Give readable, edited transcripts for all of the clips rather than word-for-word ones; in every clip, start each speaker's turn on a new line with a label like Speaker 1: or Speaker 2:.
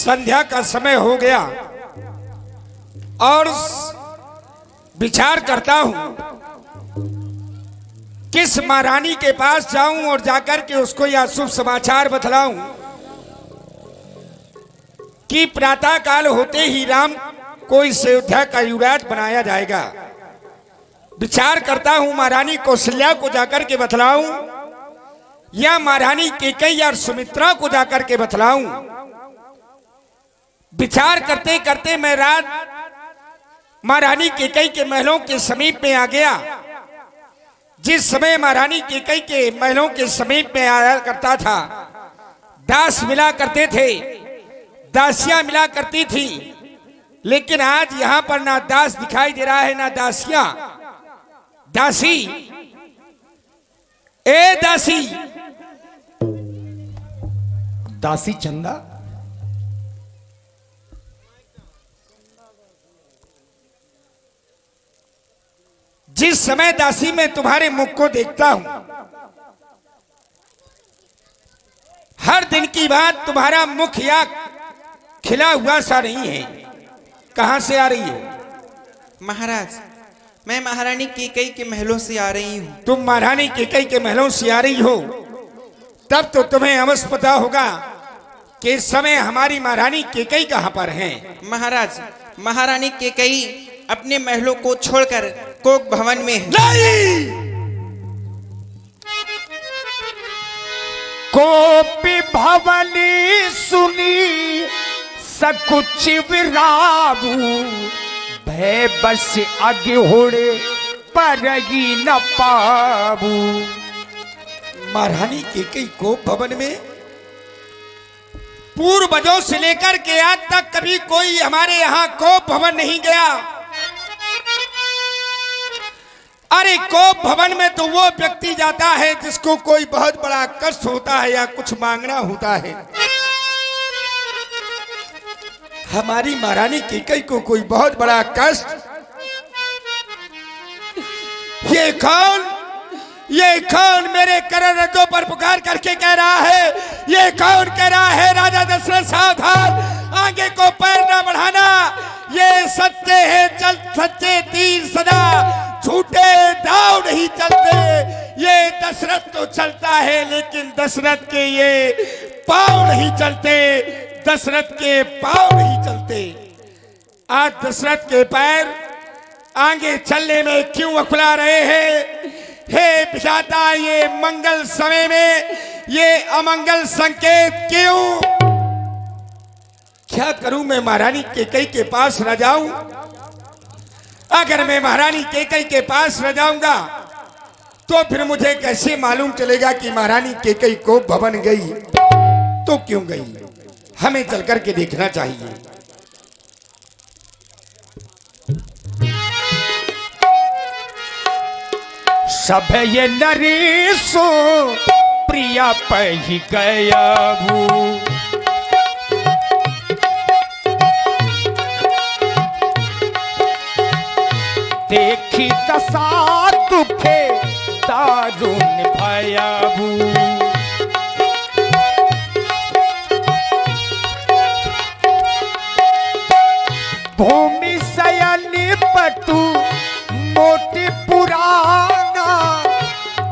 Speaker 1: संध्या का समय हो गया और विचार करता हूं किस महारानी के पास जाऊं और जाकर के उसको यह शुभ समाचार बतलाऊं कि प्रातः काल होते ही राम को इस अयोध्या का युवराज बनाया जाएगा। विचार करता हूं महारानी कौशल्या को जाकर के बतलाऊं या महारानी कैकेयी और सुमित्रा को जाकर के बतलाऊं। विचार करते करते मैं रात महारानी कैकेयी के महलों के समीप में आ गया। जिस समय महारानी कैकेयी के महलों के समीप में आया करता था, दास मिला करते थे, दासियां मिला करती थी, लेकिन आज यहां पर ना दास दिखाई दे रहा है ना दासियां। दासी, ए दासी,
Speaker 2: दासी चंदा,
Speaker 1: जिस समय दासी मैं तुम्हारे मुख को देखता हूं, हर दिन की बात तुम्हारा मुख या खिला हुआ सा नहीं है। कहां से आ रही हो?
Speaker 3: महाराज, मैं महारानी कैकेयी के महलों से आ रही हूँ।
Speaker 1: तुम महारानी कैकेयी के महलों से आ रही हो, तब तो तुम्हें अवश्य पता होगा कि इस समय हमारी महारानी कैकेयी कहां पर हैं।
Speaker 3: महाराज, महारानी कैकेयी अपने महलों को छोड़कर कोक भवन में है।
Speaker 1: नहीं!
Speaker 2: कोपी भवनी सुनी सकुच विराबू, भय बस आगे होड़े पर न पाबू।
Speaker 1: महारानी कैकेयी को भवन में पूर्वजों से लेकर के आज तक कभी कोई हमारे यहाँ कोप भवन नहीं गया। अरे कोप भवन में तो वो व्यक्ति जाता है जिसको कोई बहुत बड़ा कष्ट होता है या कुछ मांगना होता है। हमारी महारानी कैकेयी को कोई बहुत बड़ा कष्ट, ये कौन मेरे करोड़ों पर पुकार करके कह रहा है? ये कौन कह रहा है राजा दशरथ सावधान, आगे को पैर न बढ़ाना। ये सच्चे हैं चल सच्चे तीर सदा, झूठे दाव नहीं चलते। ये दशरथ तो चलता है लेकिन दशरथ के ये पांव नहीं चलते, दशरथ के पांव नहीं चलते। आज दशरथ के पैर आगे चलने में क्यों अकुला रहे हैं? हे विधाता, ये मंगल समय में ये अमंगल संकेत क्यों? क्या करूं मैं महारानी कैकेयी के पास न जाऊं? अगर मैं महारानी कैकेयी के पास न जाऊंगा तो फिर मुझे कैसे मालूम चलेगा कि महारानी कैकेयी को भवन गई तो क्यों गई? हमें चल करके देखना चाहिए।
Speaker 2: सब ये नरेशो प्रिया पही गया भू, देखी दशा दुखे दारुण भयाभू। भूमि शयनी पटु मोटी पुराना,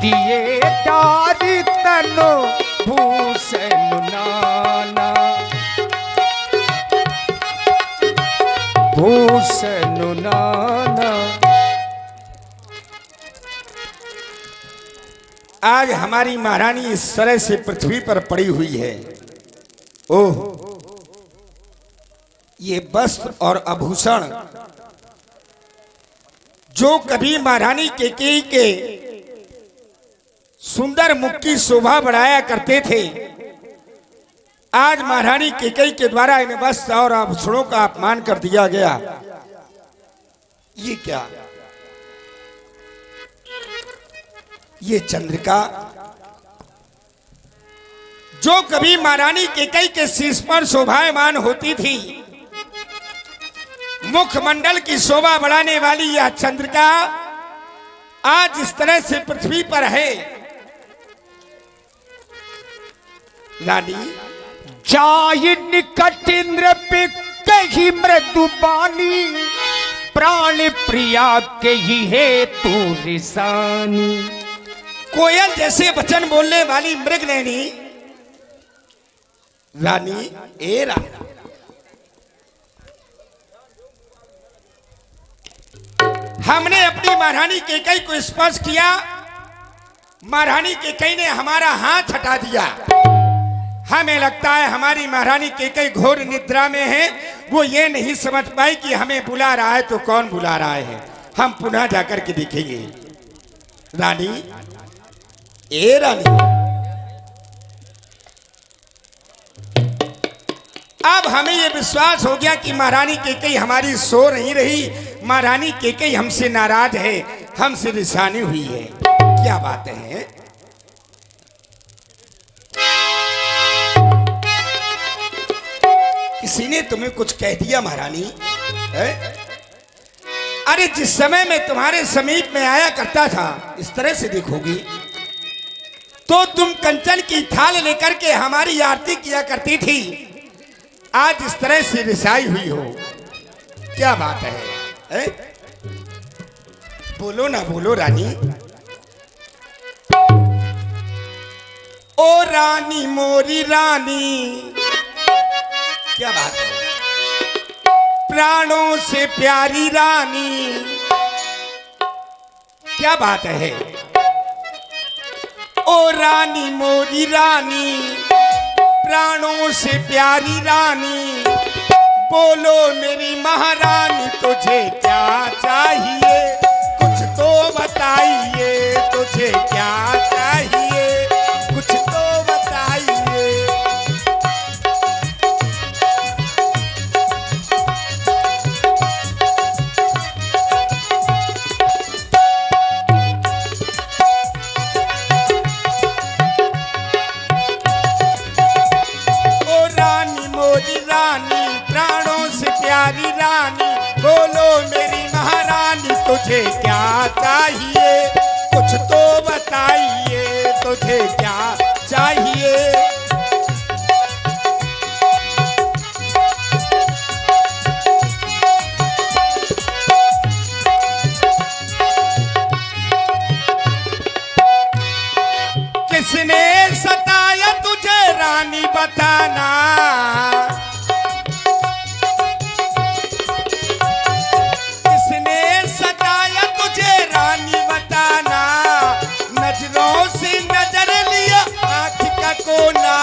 Speaker 2: दिए डारी तनो भूषण नाना, भूषण नाना।
Speaker 1: आज हमारी महारानी इस तरह से पृथ्वी पर पड़ी हुई है। ओह, ये वस्त्र और आभूषण जो कभी महारानी कैकेयी के सुंदर मुख की शोभा बढ़ाया करते थे, आज महारानी कैकेयी के द्वारा इन वस्त्र और आभूषणों का अपमान कर दिया गया। ये क्या? ये चंद्रिका जो कभी महारानी कैकेयी के शीश पर शोभायमान होती थी, मुखमंडल की शोभा बढ़ाने वाली यह चंद्रिका आज इस तरह से पृथ्वी पर है।
Speaker 2: रानी जाय निकट इंद्र प्राण प्रिया के ही है तू रिसानी।
Speaker 1: कोयल जैसे वचन बोलने वाली मृग नैनी रानी, ए रानी, हमने अपनी महारानी कैकेयी को स्पर्श किया, महारानी कैकेयी ने हमारा हाथ हटा दिया। हमें लगता है हमारी महारानी कैकेयी घोर निद्रा में है, वो ये नहीं समझ पाई कि हमें बुला रहा है तो कौन बुला रहा है। हम पुनः जाकर के देखेंगे। रानी, ए रानी, अब हमें यह विश्वास हो गया कि महारानी कैकेयी हमारी सो नहीं रही, महारानी कैकेयी हमसे नाराज है, हमसे रिसानी हुई है। क्या बात है? किसी ने तुम्हें कुछ कह दिया महारानी? है? अरे जिस समय मैं तुम्हारे समीप में आया करता था, इस तरह से देखोगी तो तुम कंचन की थाल लेकर के हमारी आरती किया करती थी, आज इस तरह से रिसाई हुई हो। क्या बात है? बोलो ना, बोलो रानी। ओ रानी मोरी रानी, क्या बात है? प्राणों से प्यारी रानी, क्या बात है? ओ रानी मोरी रानी, प्राणों से प्यारी रानी, बोलो मेरी महारानी तुझे क्या चाहिए, कुछ तो बताइए, तुझे क्या चाहिए, कुछ तो बताइए। रानी, प्राणों से प्यारी रानी, बोलो मेरी महारानी तुझे क्या चाहिए, कुछ तो बताइए, तुझे क्या चाहिए। किसने सताया तुझे रानी बताना, कोना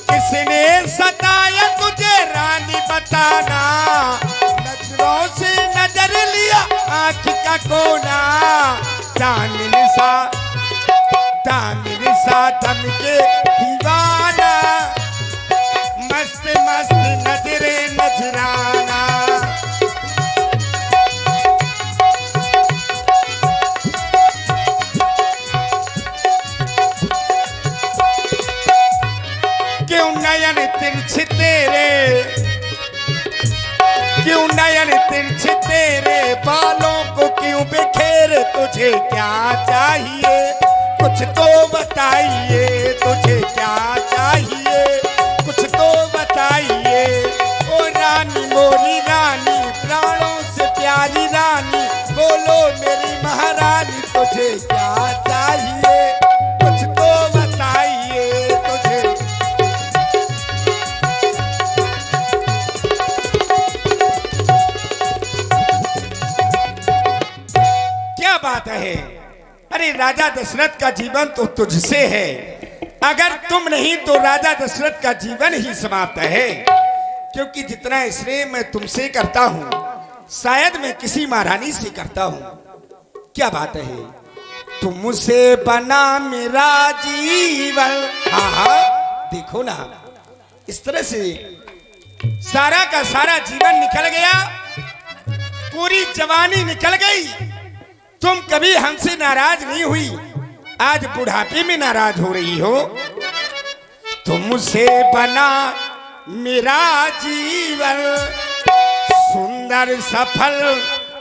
Speaker 1: किसने सताया तुझे रानी बताना, नजरों से नजर लिया आँख का कोना, दामिन सा दम के दीवाना, मस्त मस्त नजरे नजराना। क्यों नयन तिरछे तेरे, क्यों नयन तिरछे तेरे, बालों को क्यों बिखेर, तुझे क्या चाहिए, कुछ तो बताइए, तुझे क्या चाहिए, कुछ तो बताइए। ओ रानी मोरी रानी, प्राणों से प्यारी रानी, बोलो मेरी महारानी तुझे क्या चाहिए, कुछ तो बताइए, तुझे। क्या बात है? अरे राजा दशरथ का जीवन तो तुझसे है, अगर तुम नहीं तो राजा दशरथ का जीवन ही समाप्त है, क्योंकि जितना स्नेह मैं तुमसे करता हूं शायद मैं किसी महारानी से करता हूं। क्या बात है? तुमसे बना मेरा जीवन। हाँ, देखो ना, इस तरह से सारा का सारा जीवन निकल गया, पूरी जवानी निकल गई। तुम कभी हमसे नाराज नहीं हुई, आज बुढ़ापे में नाराज हो रही हो। तुमसे बना मेरा जीवन, सुंदर सफल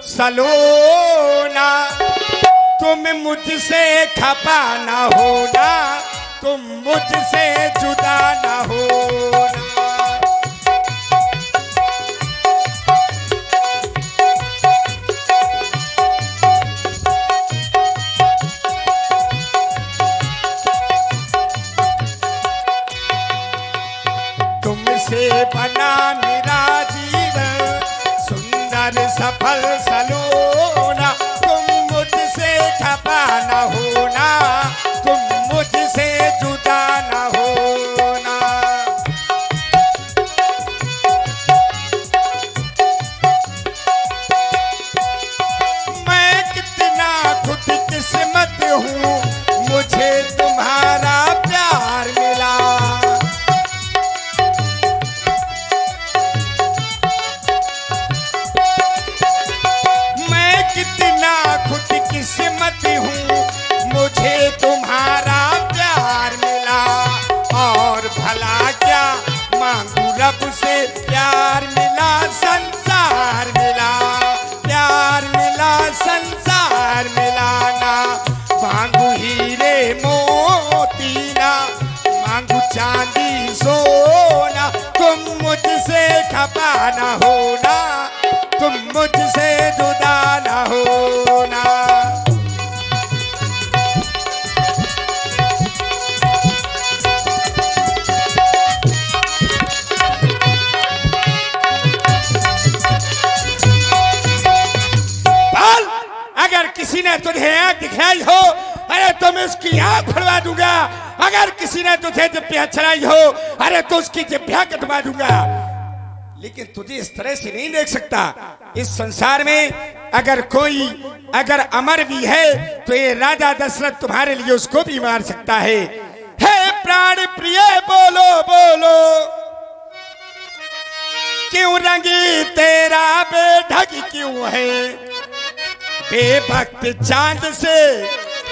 Speaker 1: सलोना, तुम मुझसे खपा ना होना, तुम मुझसे जुदा ना होना। बना मेरा जीवन सुंदर सफल सलोना, तुम मुझसे खफा न होना, तुम मुझसे जुदा न होना। मैं कितना खुशकिस्मत हूँ, मुझे तुम्हारा प्यार मिला। मैं कितना खुशकिस्मत हूँ, मुझे तुम्हारा प्यार मिला। और भला क्या मांगू रब से, प्यार मिला संसार मिला, प्यार मिला संसार मिलाना। मांगू हीरे मोती ना, मांगू चांदी सोना, तुम मुझसे खफा न होना, तुम मुझसे जुदा न होना। बोल, अगर किसी ने तुझे आंख दिखाई हो, अरे तो मैं उसकी आंख फड़वा दूंगा। अगर किसी ने तुझे जिब्या चलाई हो, अरे तो उसकी जिब्या कटवा दूंगा। लेकिन तुझे इस तरह से नहीं देख सकता। इस संसार में अगर कोई अगर अमर भी है तो ये राजा दशरथ तुम्हारे लिए उसको भी मार सकता है। हे प्राण प्रिय बोलो बोलो, क्यों रंगी तेरा बेढंग क्यों है? बेवक्त चांद से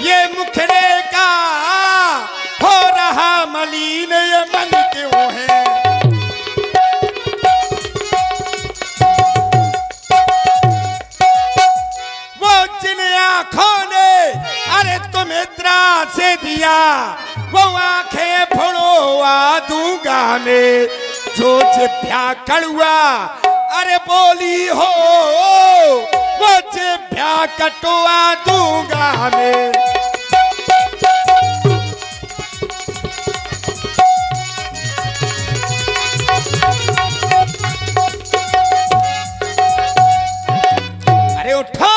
Speaker 1: ये मुखड़े का हो रहा मलिन ये मन क्यों है? वो जिन आँखों ने अरे तुम्हें त्रास से दिया, वो आंखें फोड़वा दूंगा मैं। जो जिभ्या कड़ुआ अरे बोली हो, वो जिभ्या कटवा दूंगा मैं। अरे उठो,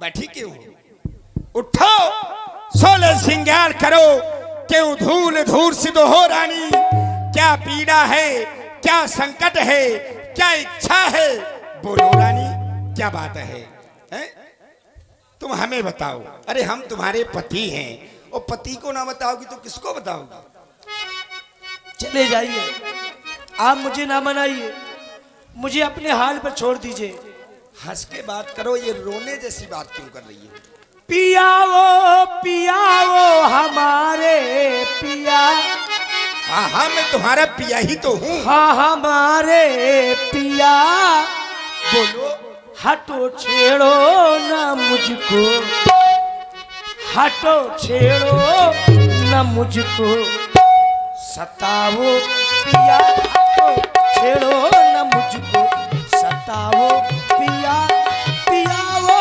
Speaker 1: बैठी क्यों? उठो, सोलह श्रृंगार करो, क्यों धूल धूल सिद्ध हो रानी? क्या पीड़ा है, क्या संकट है, क्या इच्छा है? बोलो रानी, क्या बात है, हैं? तुम हमें बताओ। अरे हम तुम्हारे पति हैं, और पति को ना बताओगी तो किसको बताओगी?
Speaker 4: चले जाइए, आप मुझे ना मनाइए, मुझे अपने हाल पर छोड़ दीजिए।
Speaker 1: हंस के बात करो, ये रोने जैसी बात क्यों कर रही है?
Speaker 4: पियाओ हमारे पिया।
Speaker 1: हाँ हाँ, मैं तुम्हारा पिया ही तो हूँ।
Speaker 4: हाँ हमारे पिया,
Speaker 1: बोलो।
Speaker 4: हटो छेड़ो ना मुझको, हटो छेड़ो ना मुझको, सताओ पिया, हटो छेड़ो ना मुझको, सताओ पिया। पियाओ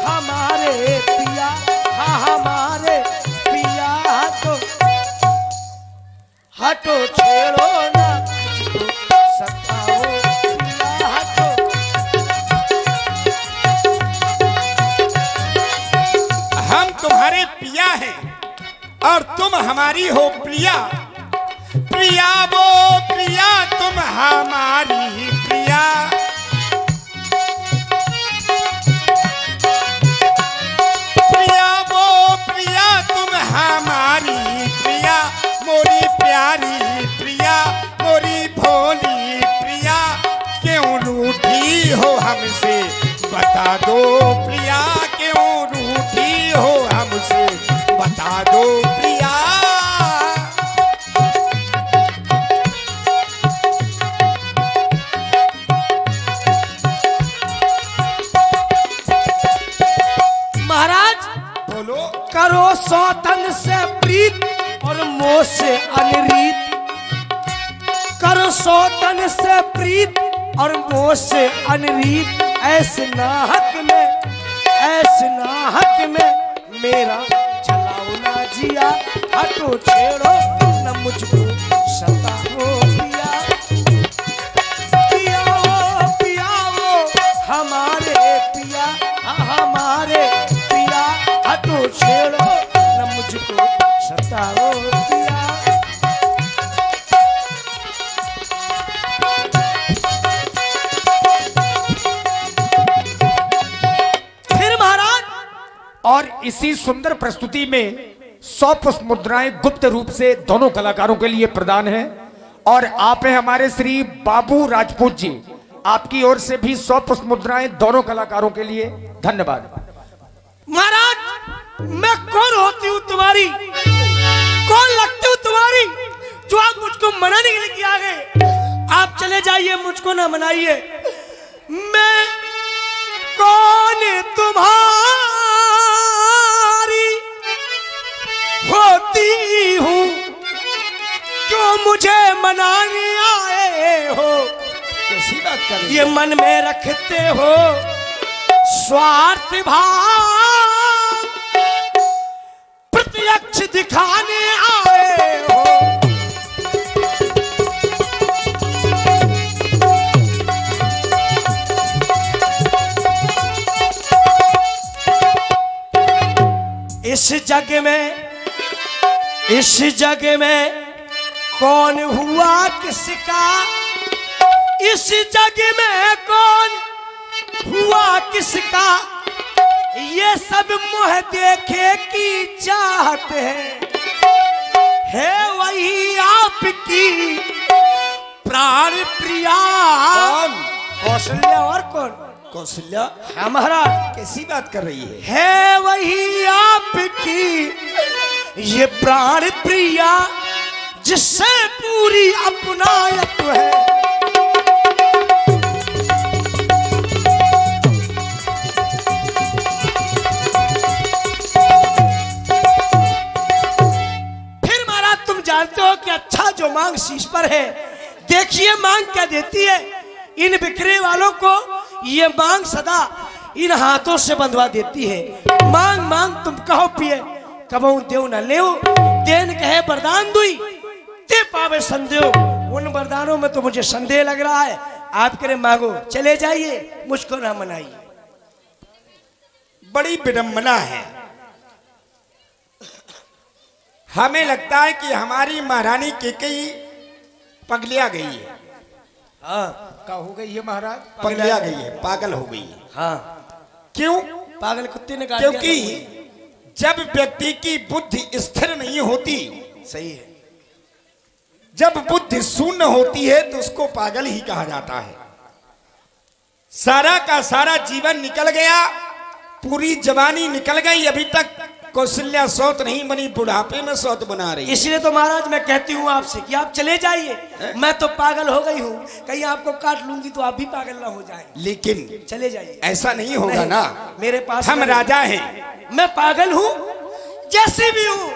Speaker 4: हमारे पिया, हाँ हमारे पिया, हटो छेड़ो ना मुझको, सताओ पिया, हटो।
Speaker 1: हम तुम्हारे पिया हैं और तुम हमारी हो प्रिया। प्रिया वो प्रिया, तुम हमारी प्रिया। प्रिया वो प्रिया, तुम हमारी प्रिया। मोरी प्यारी प्रिया, मोरी भोली प्रिया, क्यों रूठी हो हमसे बता दो प्रिया, क्यों रूठी हो हमसे बता दो प्रिया।
Speaker 4: महाराज
Speaker 1: बोलो।
Speaker 4: करो सौतन से प्रीत और मोह से अनरीत, करो सौतन से प्रीत और मोह से अनरीत। ऐसे नाहक में, ऐसे नाहक में मेरा चलाओ ना जिया, हटो छेड़ो न मुझको सताओ पिया पिया ओ पिया ओ हमारे पिया हमारे पिया हटो छेड़ो न मुझको सताओ पिया। फिर महाराज
Speaker 2: और इसी सुंदर प्रस्तुति में 100 पुष्प मुद्राएं गुप्त रूप से दोनों कलाकारों के लिए प्रदान है। और आप हैं हमारे श्री बाबू राजपूत जी, आपकी ओर से भी 100 पुष्प मुद्राएं दोनों कलाकारों के लिए। धन्यवाद।
Speaker 4: महाराज मैं कौन होती हूँ तुम्हारी, कौन लगती हूँ तुम्हारी जो आप मुझको मनाने के लिए किया गए। आप चले जाइए, मुझको ना मनाइए। मैं कौन तुम्हारी होती हूँ जो मुझे मनाने आए हो।
Speaker 1: कैसी बात कर रही
Speaker 4: ये मन में रखते हो स्वार्थ भाव, प्रत्यक्ष दिखाने आए हो। इस जग में कौन हुआ किसका, इस जग में कौन हुआ किसका, ये सब मोह देखे की चाहत है वही आपकी प्राण प्रिया।
Speaker 1: कौन?
Speaker 4: कौशल्या। और कौन?
Speaker 1: कौशल्या।
Speaker 4: हाँ महाराज।
Speaker 1: कैसी बात कर रही है?
Speaker 4: वही आपकी ये प्राण प्रिया जिससे पूरी अपनायत है। फिर महाराज तुम जानते हो कि अच्छा जो मांग शीश पर है, देखिए मांग क्या देती है। इन बिखरे वालों को ये मांग सदा इन हाथों से बंधवा देती है। मांग मांग तुम कहो पिए, कबहू देव न लेव, देन कहे वरदान दुई ते पावे संदेह। उन वरदानों में तो मुझे संदेह लग रहा है। आप करे मांगो, चले जाइए, मुझको ना मनाइए।
Speaker 1: बड़ी विडंबना है। हमें लगता है कि हमारी महारानी कैकेयी पगलिया गई है।
Speaker 4: हाँ
Speaker 2: क्या हो गई है महाराज?
Speaker 1: पगलिया गई है, पागल हो गई है।
Speaker 4: हाँ।
Speaker 1: क्यों?
Speaker 4: पागल कुत्ते ने काट दिया।
Speaker 1: क्योंकि जब व्यक्ति की बुद्धि स्थिर नहीं होती,
Speaker 4: सही है,
Speaker 1: जब बुद्धि शून्य होती है तो उसको पागल ही कहा जाता है। सारा का सारा जीवन निकल गया, पूरी जवानी निकल गई, अभी तक कौशल्या सौत नहीं बनी, बुढ़ापे में सौत बना रही।
Speaker 4: इसलिए तो महाराज मैं कहती हूँ आपसे कि आप चले जाइए। मैं तो पागल हो गई हूँ, कहीं आपको काट लूंगी तो आप भी पागल ना हो जाए।
Speaker 1: लेकिन
Speaker 4: चले जाइए।
Speaker 1: ऐसा नहीं होगा ना,
Speaker 4: मेरे पास
Speaker 1: हम राजा हैं।
Speaker 4: मैं पागल हूँ, जैसे भी हूँ,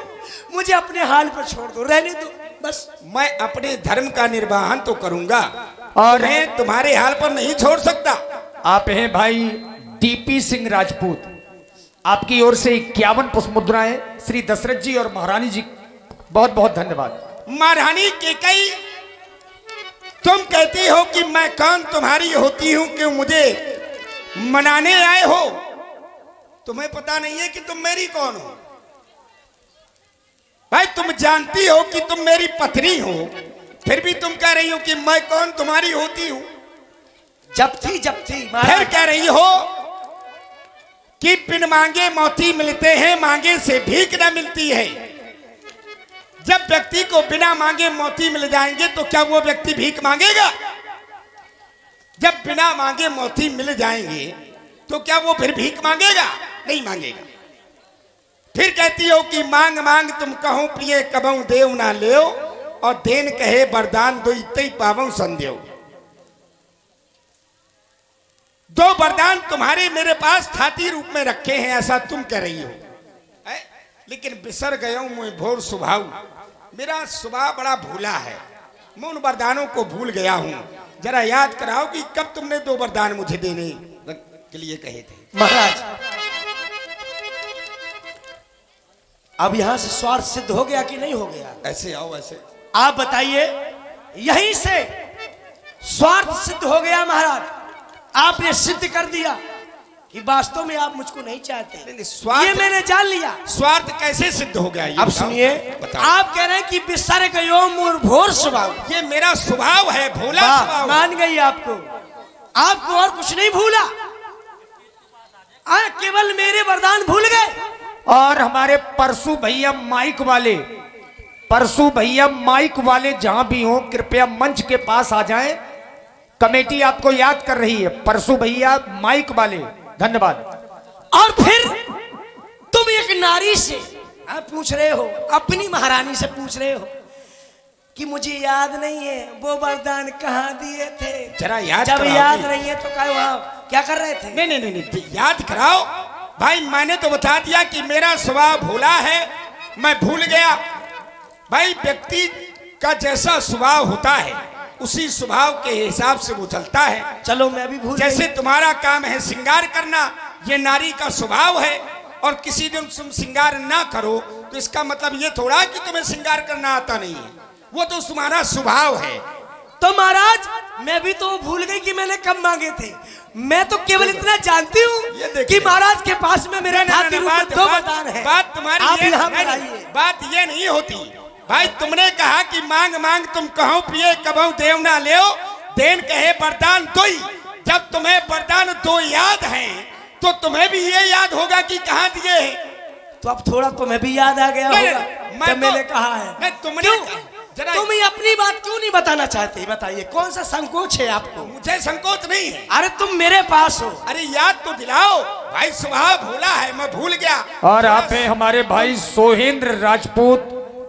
Speaker 4: मुझे अपने हाल पर छोड़ दो, रहने दो बस।
Speaker 1: मैं अपने धर्म का निर्वहन तो करूंगा और मैं तुम्हारे हाल पर नहीं छोड़ सकता।
Speaker 2: आप हैं भाई डीपी सिंह राजपूत, आपकी ओर से 51 पुष्प मुद्राएं श्री दशरथ जी और महारानी जी, बहुत बहुत धन्यवाद।
Speaker 1: महारानी कैकेयी, तुम कहती हो कि मैं कौन तुम्हारी होती हूं कि मुझे मनाने आए हो। तुम्हें पता नहीं है कि तुम मेरी कौन हो। भाई तुम जानती हो कि तुम मेरी पत्नी हो, फिर भी तुम कह रही हो कि मैं कौन तुम्हारी होती हूं।
Speaker 4: जब थी
Speaker 1: फिर कह रही हो कि बिन मांगे मोती मिलते हैं, मांगे से भीख न मिलती है। जब व्यक्ति को बिना मांगे मोती मिल जाएंगे तो क्या वो व्यक्ति भीख मांगेगा? जब बिना मांगे मोती मिल जाएंगे तो क्या वो फिर भीख मांगेगा? नहीं मांगेगा। फिर कहती हो कि मांग मांग तुम कहो प्रिय कबहू देव ना लेओ, और देन कहे वरदान दो इतई पावो संदेव। दो वरदान तुम्हारे मेरे पास थाती रूप में रखे हैं, ऐसा तुम कह रही हो। लेकिन बिसर गया हूं मैं भोर स्वभाव, मेरा स्वभाव बड़ा भूला है, मैं उन वरदानों को भूल गया हूं। जरा याद कराओ कि कब तुमने दो वरदान मुझे देने के लिए कहे थे।
Speaker 4: महाराज अब यहां से स्वार्थ सिद्ध हो गया कि नहीं हो गया?
Speaker 1: ऐसे आओ, ऐसे।
Speaker 4: आप बताइए, यहीं से स्वार्थ सिद्ध हो गया महाराज। आपने सिद्ध कर दिया कि वास्तव में आप मुझको नहीं चाहते। ये मैंने जान लिया।
Speaker 1: स्वार्थ कैसे सिद्ध हो गया?
Speaker 4: अब सुनिए, आप कह रहे हैं कि बिस्तर का यो मोर भोर स्वभाव,
Speaker 1: ये मेरा स्वभाव है, भोला स्वभाव।
Speaker 4: मान गई आपको और कुछ नहीं भूला, केवल मेरे वरदान भूल गए।
Speaker 2: और हमारे परसू भैया माइक वाले जहां भी हो कृपया मंच के पास आ जाएं। कमेटी आपको याद कर रही है। परसू भैया माइक वाले, धन्यवाद।
Speaker 4: और फिर तुम एक नारी से पूछ रहे हो, अपनी महारानी से पूछ रहे हो कि मुझे याद नहीं है वो वरदान कहाँ दिए थे।
Speaker 1: जरा याद
Speaker 4: जब
Speaker 1: कराओ।
Speaker 4: याद नहीं है तो वहां क्या कर रहे थे?
Speaker 1: नहीं, याद कराओ भाई। मैंने तो बता दिया कि मेरा स्वभाव भोला है, मैं भूल गया। भाई व्यक्ति का जैसा स्वभाव होता है उसी स्वभाव के हिसाब से वो चलता है।
Speaker 4: चलो मैं भी भूल
Speaker 1: जैसे तुम्हारा काम है श्रृंगार करना, ये नारी का स्वभाव है, और किसी दिन तुम श्रृंगार ना करो तो इसका मतलब ये थोड़ा कि तुम्हें श्रृंगार करना आता नहीं है, वो तो तुम्हारा स्वभाव है।
Speaker 4: तो महाराज मैं भी तो भूल गई कि मैंने कब मांगे थे। मैं तो केवल इतना जानती हूँ कि महाराज के पास में मेरे दो वरदान है।
Speaker 1: बात तुम्हारी बात ये नहीं होती भाई। तुमने कहा कि मांग मांग तुम कहो पिए कबहू देव ना ले, देन कहे वरदान दो। जब तुम्हें वरदान दो याद हैं तो तुम्हें भी ये याद होगा कि कहाँ दिए हैं।
Speaker 4: तो अब थोड़ा तुम्हें भी याद आ गया होगा जब मैंने कहा है। तुम ही अपनी बात क्यों नहीं बताना चाहते? बताइए, कौन सा संकोच है आपको?
Speaker 1: मुझे संकोच नहीं है।
Speaker 4: अरे तुम मेरे पास हो।
Speaker 1: अरे याद तो दिलाओ भाई, स्वभाव भूला है, मैं भूल गया।
Speaker 2: और आप हैं हमारे भाई सोहेंद्र राजपूत,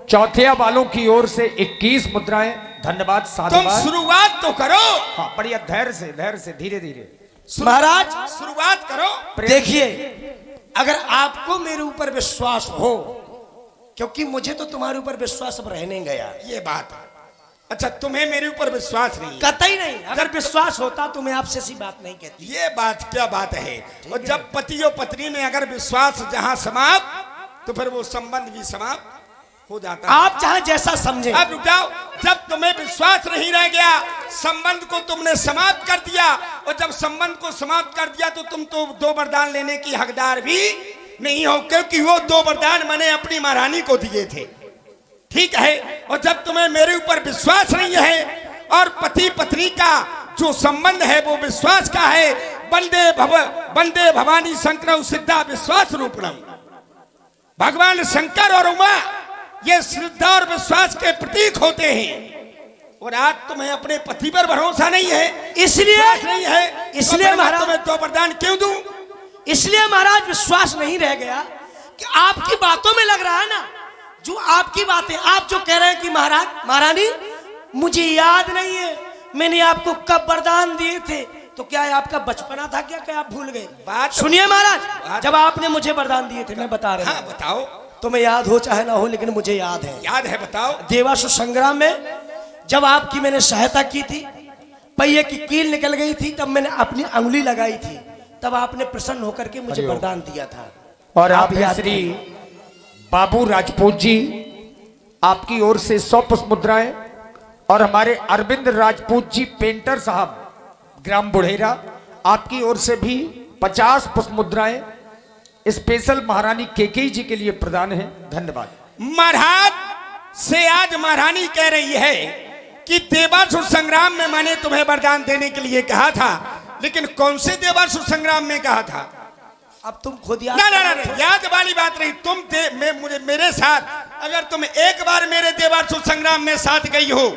Speaker 2: चौथिया वालों की ओर से 21 मुद्राएं, धन्यवाद।
Speaker 1: तुम शुरुआत तो करो।
Speaker 2: हाँ, बढ़िया, धैर्य से धीरे धीरे
Speaker 4: महाराज
Speaker 1: शुरुआत करो।
Speaker 4: देखिए, अगर आपको मेरे ऊपर विश्वास हो, क्योंकि मुझे तो तुम्हारे ऊपर विश्वास अब रहने गया,
Speaker 1: ये बात है। अच्छा, तुम्हें मेरे ऊपर विश्वास नहीं?
Speaker 4: कतई नहीं। अगर विश्वास होता तो मैं आपसे ऐसी बात नहीं कहती।
Speaker 1: ये बात क्या बात है? और जब पति और पत्नी में अगर विश्वास जहां समाप्त, तो फिर वो संबंध भी समाप्त हो जाता है।
Speaker 4: आप चाहे जैसा समझे।
Speaker 1: अब रुक जाओ। जब तुम्हें विश्वास नहीं रह गया, संबंध को तुमने समाप्त कर दिया, और जब संबंध को समाप्त कर दिया तो तुम तो दो वरदान लेने की हकदार भी नहीं हो, क्योंकि वो दो वरदान मैंने अपनी महारानी को दिए थे। ठीक है। और जब तुम्हें मेरे ऊपर विश्वास नहीं है और पति पत्नी का जो संबंध है वो विश्वास का है, वंदे भवानी शंकर सिद्धा विश्वास रूपणम, भगवान शंकर और उमा ये श्रद्धा और विश्वास के प्रतीक होते हैं। और आज तुम्हें अपने पति पर भरोसा नहीं है,
Speaker 4: इसलिए
Speaker 1: नहीं है,
Speaker 4: इसलिए महाराज
Speaker 1: तुम्हें दो वरदान क्यों दूं?
Speaker 4: इसलिए महाराज विश्वास नहीं रह गया कि आपकी बातों में लग रहा है ना, जो आपकी बातें, आप जो कह रहे हैं कि महाराज महारानी मुझे याद नहीं है मैंने आपको कब वरदान दिए थे, तो क्या आपका बचपना था क्या आप भूल गए?
Speaker 1: बात
Speaker 4: सुनिए महाराज, जब आपने मुझे वरदान दिए थे, मैं बता रहा हूं,
Speaker 1: बताओ।
Speaker 4: तुम्हें याद हो चाहे ना हो, लेकिन मुझे याद है।
Speaker 1: याद है, बताओ।
Speaker 4: देवासुर संग्राम में जब आपकी मैंने सहायता की थी, पहिए की कील निकल गई थी, तब मैंने अपनी अंगुली लगाई थी, तब आपने प्रसन्न होकर के मुझे वरदान दिया था।
Speaker 2: और आप श्री बाबू राजपूत जी, आपकी ओर से 100 पुष्प मुद्राएं, और हमारे अरविंद राजपूत जी पेंटर साहब ग्राम बुढ़ेरा, आपकी ओर से भी 50 पुष्प मुद्राएं स्पेशल महारानी केकेई जी के लिए प्रदान है। धन्यवाद।
Speaker 1: महाराज से आज महारानी कह रही है कि देवासुर संग्राम में मैंने तुम्हें वरदान देने के लिए कहा था, लेकिन कौन से देवासुर संग्राम में कहा था?
Speaker 4: अब तुम खुद याद
Speaker 1: ना, याद वाली बात नहीं। तुम मुझे मेरे साथ, अगर तुम एक बार मेरे देवासुर संग्राम में साथ गई हो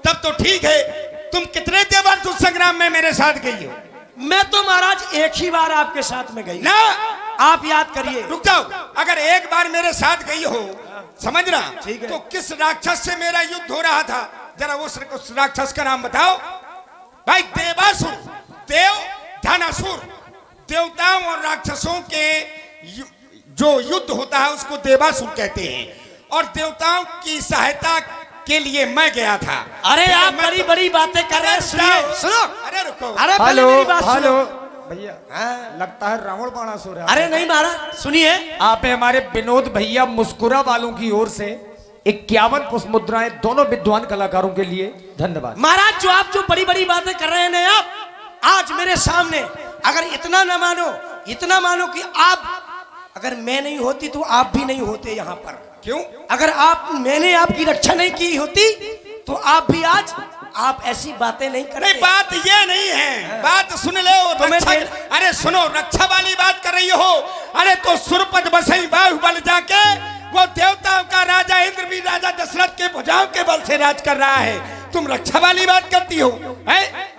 Speaker 1: तब तो ठीक है। तुम कितने देवासुर संग्राम में मेरे साथ गई हो?
Speaker 4: मैं तो महाराज एक ही बार आपके साथ में गई
Speaker 1: ना।
Speaker 4: आप याद करिए।
Speaker 1: रुक जाओ। अगर एक बार मेरे साथ गई हो, समझना, तो किस राक्षस से मेरा युद्ध हो रहा था, जरा उस राक्षस का नाम बताओ भाई। देवासुर, देव धनासुर, देवताओं और राक्षसों के जो युद्ध होता है उसको देवासुर कहते हैं। और देवताओं की सहायता के लिए मैं गया था।
Speaker 4: अरे आप बड़ी बड़ी बातें कर रहे हैं, सुनो।
Speaker 1: अरे रुको।
Speaker 4: अरे पहले मेरी बात सुनो।
Speaker 2: भैया
Speaker 4: हाँ।
Speaker 2: लगता है रावण बाणासुर है।
Speaker 4: अरे नहीं महाराज, सुनिए।
Speaker 2: आप हैं हमारे विनोद भैया मुस्कुरा वालों की ओर से 51 पुष्प मुद्राएं दोनों विद्वान कलाकारों के लिए धन्यवाद।
Speaker 4: महाराज आप जो बड़ी बड़ी बातें कर रहे हैं ना, आप आज मेरे सामने अगर इतना ना मानो, इतना मानो कि आप, अगर मैं नहीं होती तो आप भी नहीं होते यहाँ पर।
Speaker 1: क्यों?
Speaker 4: अगर मैंने आपकी रक्षा नहीं की होती तो आप भी आज आप ऐसी बातें नहीं करते।
Speaker 1: नहीं, बात ये नहीं है, बात सुन लो। अरे सुनो, रक्षा वाली बात कर रही हो। अरे तो सुरपत बसई बाहुबल जाके वो देवताओं का राजा इंद्र भी राजा दशरथ के भुजाओं के बल से राज कर रहा है, तुम रक्षा वाली बात करती हो है?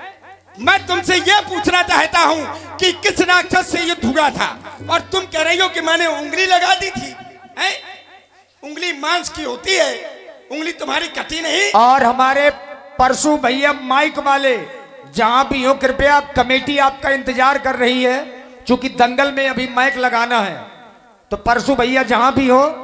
Speaker 1: मैं तुमसे ये पूछना चाहता हूँ कि किस राक्षस से युद्ध हुआ था और तुम कह रही हो कि मैंने उंगली लगा दी थी, है? उंगली मांस की होती है, उंगली तुम्हारी कटी नहीं।
Speaker 2: और हमारे परसू भैया माइक वाले जहां भी हो, कृपया कमेटी आपका इंतजार कर रही है, क्योंकि दंगल में अभी माइक लगाना है। तो परसू भैया जहां भी हो,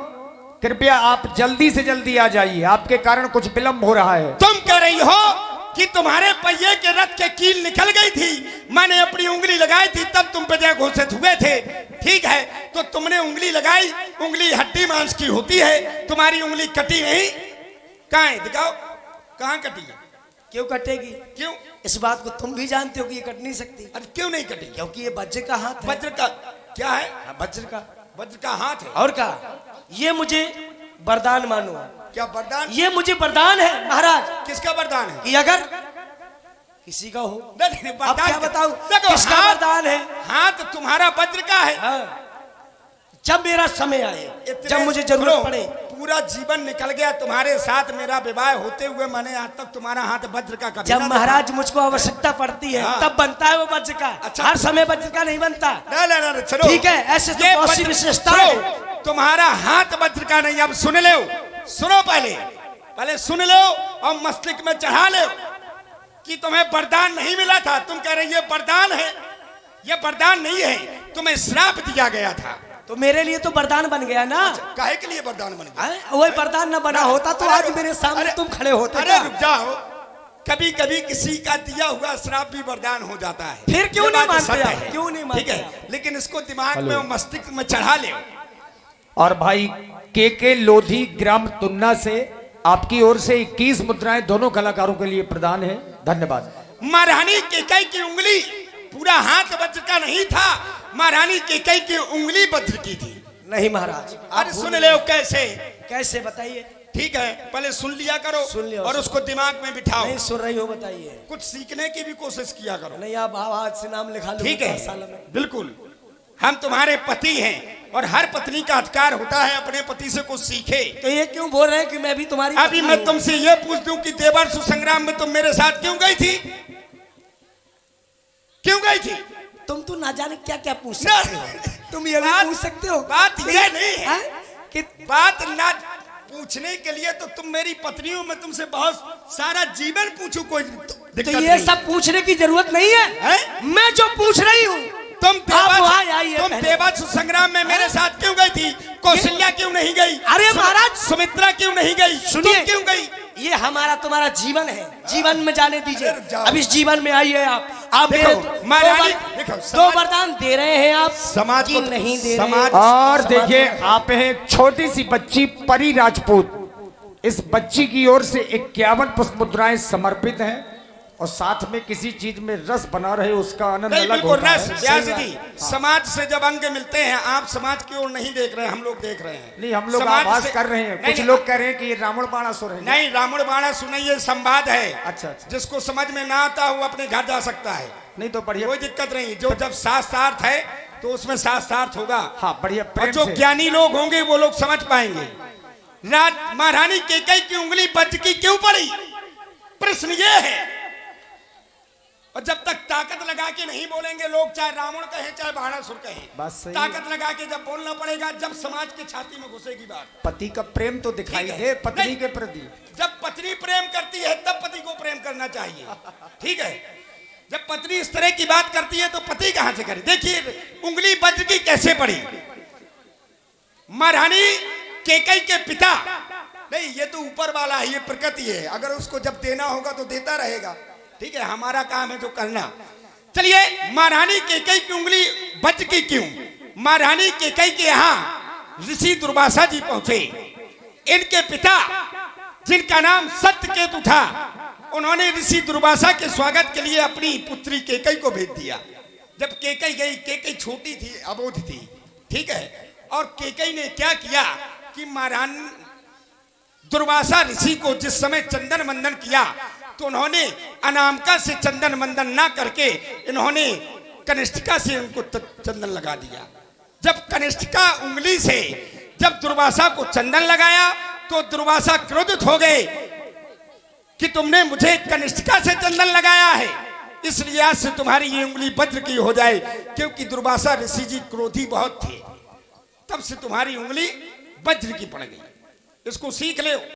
Speaker 2: कृपया आप जल्दी से जल्दी आ जाइए, आपके कारण कुछ विलंब हो रहा है।
Speaker 1: तुम कह रही हो कि तुम्हारे पहिए के रथ के कील निकल गई थी, मैंने अपनी उंगली लगाई थी तब तुम पे जय घोषित हुए थे। ठीक है, तो तुमने उंगली लगाई, उंगली हड्डी मांस की होती है, तुम्हारी उंगली कटी नहीं। कहाँ है, दिखाओ कहाँ कटी है?
Speaker 4: क्यों कटेगी?
Speaker 1: क्यों?
Speaker 4: इस बात को तुम भी जानते हो कि ये कट नहीं सकती।
Speaker 1: अरे क्यों नहीं कटी?
Speaker 4: क्योंकि ये वज्र का हाथ है।
Speaker 1: वज्र का क्या है?
Speaker 4: वज्र का,
Speaker 1: वज्र का हाथ है।
Speaker 4: और क्या? ये मुझे वरदान मानो।
Speaker 1: क्या वरदान?
Speaker 4: ये मुझे वरदान है महाराज।
Speaker 1: किसका वरदान है?
Speaker 4: कि अगर किसी का हो,
Speaker 1: नहीं,
Speaker 4: अब क्या बताऊं
Speaker 1: देखो,
Speaker 4: किसका वरदान है?
Speaker 1: हाथ तुम्हारा वज्र का है।
Speaker 4: हाँ। जब मेरा समय आए,
Speaker 1: इतने
Speaker 4: जब मुझे जरूरत
Speaker 1: सुनो,
Speaker 4: पड़े।
Speaker 1: पूरा जीवन निकल गया तुम्हारे साथ, मेरा विवाह होते हुए मैंने आज तक तुम्हारा हाथ वज्र का कभी
Speaker 4: जब
Speaker 1: ना
Speaker 4: महाराज मुझको आवश्यकता पड़ती है
Speaker 1: हाँ।
Speaker 4: तब बनता है वो वज्र का।
Speaker 1: अच्छा।
Speaker 4: हर समय वज्र का नहीं बनता।
Speaker 1: देखा। ना चलो,
Speaker 4: ठीक है, ऐसे तो
Speaker 1: ये
Speaker 4: बहुत सी
Speaker 1: वज्र-
Speaker 4: विशेषताएं
Speaker 1: सुनो,
Speaker 4: हैं।
Speaker 1: तुम्हारा हाथ वज्र का नहीं। अब सुन लो, सुनो, पहले सुन लो और मस्तिष्क में चढ़ा लो कि तुम्हें वरदान नहीं मिला था। तुम कह रहे ये वरदान है, ये वरदान नहीं है, तुम्हें श्राप दिया गया था।
Speaker 4: तो मेरे लिए तो वरदान बन गया ना।
Speaker 1: काहे के लिए वरदान बन गया?
Speaker 4: वही वरदान ना बना होता तो आज मेरे सामने तुम खड़े होते।
Speaker 1: अरे रुक जाओ, कभी कभी किसी का दिया हुआ श्राप भी वरदान हो जाता है।
Speaker 4: फिर क्यों
Speaker 1: ये
Speaker 4: नहीं
Speaker 1: बात
Speaker 4: मानते
Speaker 1: सत्य
Speaker 4: आप?
Speaker 1: है।
Speaker 4: क्यों नहीं
Speaker 1: ठीक
Speaker 4: मानते
Speaker 1: है,
Speaker 4: आप?
Speaker 1: लेकिन इसको दिमाग में और मस्तिष्क में चढ़ा ले।
Speaker 2: और भाई के लोधी ग्राम तुन्ना से आपकी ओर से 21 मुद्राएं दोनों कलाकारों के लिए प्रदान है। धन्यवाद।
Speaker 1: महारानी केकई की उंगली, पूरा हाथ वज्र का नहीं था, महारानी केकई की उंगली वज्र की थी।
Speaker 4: नहीं महाराज,
Speaker 1: अरे सुन ले कैसे?
Speaker 4: कैसे बताइए?
Speaker 1: ठीक है, पहले सुन लिया करो,
Speaker 4: सुन लिया,
Speaker 1: और उसको दिमाग में बिठाओ।
Speaker 4: नहीं सुन रही हो, बताइए।
Speaker 1: कुछ सीखने की भी कोशिश किया करो।
Speaker 4: नहीं, आप आज से नाम लिखा लो।
Speaker 1: ठीक है,
Speaker 4: सालों में।
Speaker 1: बिल्कुल। हम तुम्हारे पति हैं और हर पत्नी का अधिकार होता है अपने पति से कुछ सीखे।
Speaker 4: तो ये क्यों बोल रहे हैं कि मैं भी तुम्हारी
Speaker 1: अभी
Speaker 4: पत्नी
Speaker 1: मैं
Speaker 4: हूं?
Speaker 1: तुमसे ये पूछ दूं कि देवासुर संग्राम में तुम मेरे साथ क्यों गई थी? क्यों गई थी?
Speaker 4: तुम तो ना जाने क्या क्या पूछ सकते हो। तुम ये भी
Speaker 1: बात-
Speaker 4: पूछ सकते हो।
Speaker 1: बात ये नहीं है
Speaker 4: कि
Speaker 1: बात ना पूछने के लिए तो तुम मेरी पत्नी हो, मैं तुमसे बहुत सारा जीवन पूछूं, कोई दिक्कत
Speaker 4: तो ये
Speaker 1: नहीं।
Speaker 4: सब पूछने की जरूरत नहीं है,
Speaker 1: हैं?
Speaker 4: मैं जो पूछ रही हूँ।
Speaker 1: तुम
Speaker 4: वहाँ आइए
Speaker 1: तुम
Speaker 4: पहले।
Speaker 1: देवासुर संग्राम में मेरे साथ क्यों गई थी? कौशल्या क्यों नहीं गई?
Speaker 4: अरे महाराज,
Speaker 1: सुमित्रा क्यों नहीं गई?
Speaker 4: सुनिए,
Speaker 1: तुम क्यों गई?
Speaker 4: ये हमारा तुम्हारा जीवन है, जीवन में जाने दीजिए।
Speaker 1: अरे जाओ।
Speaker 4: अब इस जीवन में आइए आप
Speaker 1: देखो,
Speaker 4: मेरे
Speaker 1: महारानी,
Speaker 4: दो
Speaker 1: देखो,
Speaker 4: दो वरदान दे रहे हैं आप,
Speaker 1: समाज
Speaker 4: कि
Speaker 1: को
Speaker 4: नहीं दे रहे
Speaker 1: समाज-
Speaker 4: हैं।
Speaker 2: और
Speaker 4: समाज
Speaker 2: देखिए,
Speaker 4: में-
Speaker 2: आप हैं एक छोटी सी बच्ची परी राजपूत। इस बच्ची की ओर से 51 पुष्प मुद्राएं समर्पित हैं और साथ में किसी चीज में रस बना रहे उसका आनंद
Speaker 1: नहीं,
Speaker 2: अलग
Speaker 1: बिल्कुल
Speaker 2: होता
Speaker 1: रस
Speaker 2: है।
Speaker 1: व्यास जी, समाज से जब अंग मिलते हैं, आप समाज की ओर नहीं देख रहे हैं, हम लोग देख रहे हैं।
Speaker 2: नहीं, हम लोग
Speaker 1: समाज
Speaker 2: आभास
Speaker 1: से-
Speaker 2: कर रहे हैं।
Speaker 1: नहीं,
Speaker 2: कुछ लोग कह रहे हैं कि ये रावण बाणासुर है।
Speaker 1: नहीं, रावण बाणा सुनिए, संवाद है।
Speaker 2: अच्छा, अच्छा।
Speaker 1: जिसको समझ में ना आता वो अपने घर जा सकता है,
Speaker 2: नहीं तो बढ़िया।
Speaker 1: कोई दिक्कत नहीं। जो जब शास्त्रार्थ है तो उसमें शास्त्रार्थ होगा।
Speaker 2: हाँ, बढ़िया
Speaker 1: और
Speaker 2: प्रेम
Speaker 1: जो
Speaker 2: से।
Speaker 1: ज्ञानी लोग होंगे वो लोग समझ पाएंगे। महारानी केकई की उंगली वज्र की क्यों पड़ी? प्रश्न ये है। और जब तक ताकत लगा के नहीं बोलेंगे लोग, चाहे रावण कहे चाहे बाणासुर कहे,
Speaker 2: बात सही
Speaker 1: ताकत लगा के जब बोलना पड़ेगा, जब समाज की छाती में घुसेगी बात।
Speaker 2: पति का प्रेम तो दिखाई
Speaker 1: ठीक है।
Speaker 2: दे पत्नी
Speaker 1: नहीं।
Speaker 2: के प्रति।
Speaker 1: जब पत्नी प्रेम करती है तब पति को प्रेम करना चाहिए। ठीक है, जब पत्नी इस तरह की बात करती है तो पति कहां से करे? देखिए उंगली वज्र की कैसे पड़ी। महारानी केकई के पिता, नहीं ये तो ऊपर वाला है, ये प्रकृति है, अगर उसको जब देना होगा तो देता रहेगा। ठीक है, हमारा काम है जो करना। चलिए, महारानी केकई की उंगली बच गई क्यों? महारानी केकई के यहाँ ऋषि दुर्वासा जी पहुंचे। इनके पिता, जिनका नाम सत्यकेतु था, उन्होंने ऋषि दुर्वासा के स्वागत के लिए अपनी पुत्री केकई को भेज दिया। जब केकई गई, केकई छोटी थी, अबोध थी, ठीक है। और केकई ने क्या किया कि महारानी दुर्वासा ऋषि को जिस समय चंदन वंदन किया, तो उन्होंने अनामिका से चंदन वंदन ना करके इन्होंने कनिष्ठिका से उनको चंदन लगा दिया। जब कनिष्ठिका उंगली से जब दुर्वासा को चंदन लगाया, तो दुर्वासा क्रोधित हो गए कि तुमने मुझे कनिष्ठिका से चंदन लगाया है, इसलिए आज से तुम्हारी ये उंगली वज्र की हो जाए। क्योंकि दुर्वासा ऋषि जी क्रोधी बहुत थे, तब से तुम्हारी उंगली वज्र की पड़ गई। इसको सीख ले।